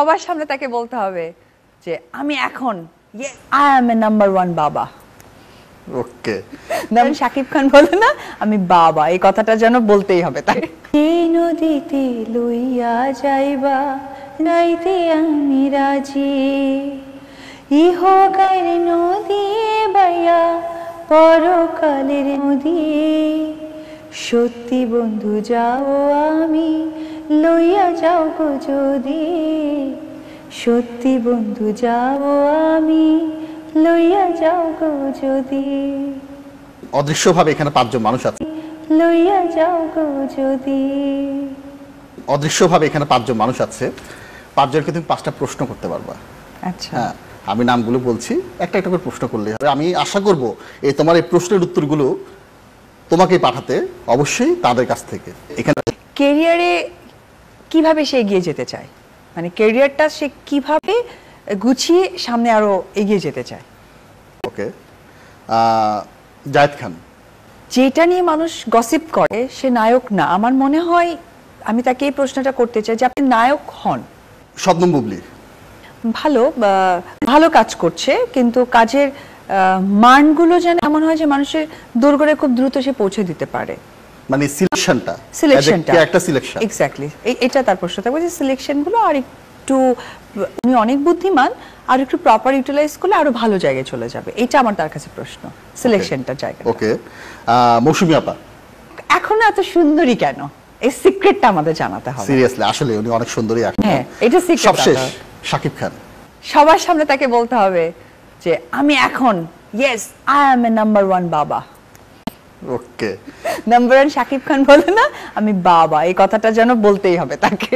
সবার সামনে তাকে বলতে হবে যে আমি এখন আই এম এ নাম্বার 1 বাবা। ওকে, যেমন শাকিব খান বলে না আমি বাবা, এই কথাটা যেন বলতেই হবে তাকে। এই নদীতে লইয়া যাইবা নাইতে আমি রাজি, ইহকার নদী বাইয়া পরকালের নদী, সত্যি বন্ধু যাও আমি লইয়া যাও গো যদি, সত্যি বন্ধু যাও আমি লইয়া যাও গো যদি, অদৃশ্যভাবে এখানে 5 জন মানুষ আছে। লইয়া যাও গো যদি। অদৃশ্যভাবে এখানে 5 জন মানুষ আছে। 5 জনকে তুমি 5টা প্রশ্ন করতে পারবা। আচ্ছা, হ্যাঁ, আমি নামগুলো বলছি, একটা একটা করে প্রশ্ন করলেই হবে। আমি আশা করব এই তোমার এই প্রশ্নের উত্তরগুলো তোমাকেই পাঠাতে, অবশ্যই তাদের কাছ থেকে। এখানে ক্যারিয়ারে কিভাবে সে এগিয়ে যেতে চায়, মানে ক্যারিয়ারটা সে কিভাবে গুছিয়ে সামনে আরো এগিয়ে যেতে চায়। ওকে, জায়েদ খান। যেটা নিয়ে মানুষ গসিপ করে সে নায়ক না, আমার মনে হয় আমি তাকে এই প্রশ্নটা করতে চাই যে আপনি নায়ক হন। শবনম বুবলি। ভালো ভালো কাজ করছে, কিন্তু কাজের মানগুলো যেন এমন হয় যে মানুষের দোরগোড়ায় খুব দ্রুত সে পৌঁছে দিতে পারে, মানে সিলেকশনটা একটা সিলেকশন। এক্স্যাক্টলি, এটা তার প্রশ্ন থাকবে যে সিলেকশনগুলো আর একটু, উনি অনেক বুদ্ধিমান, আর একটু প্রপার ইউটিলাইজ করলে আরো ভালো জায়গায় চলে যাবে, এটা আমার তার কাছে প্রশ্ন, সিলেকশনটা জায়গা। ওকে, মৌসুমী আপা। এখন এত সুন্দরী কেন, এই সিক্রেটটা আমাদের জানাতে হবে। সিরিয়াসলি, আসলে উনি অনেক সুন্দরী actor। হ্যাঁ, এটা সিক্রেট। সবশেষ শাকিব খান। সবার সামনে তাকে বলতে হবে যে আমি এখন আই এম এ নাম্বার 1 বাবা। ওকে, নাম্বার 1 শাকিব খান বলে না আমি বাবা, এই কথাটা যেন বলতেই হবে তাকে।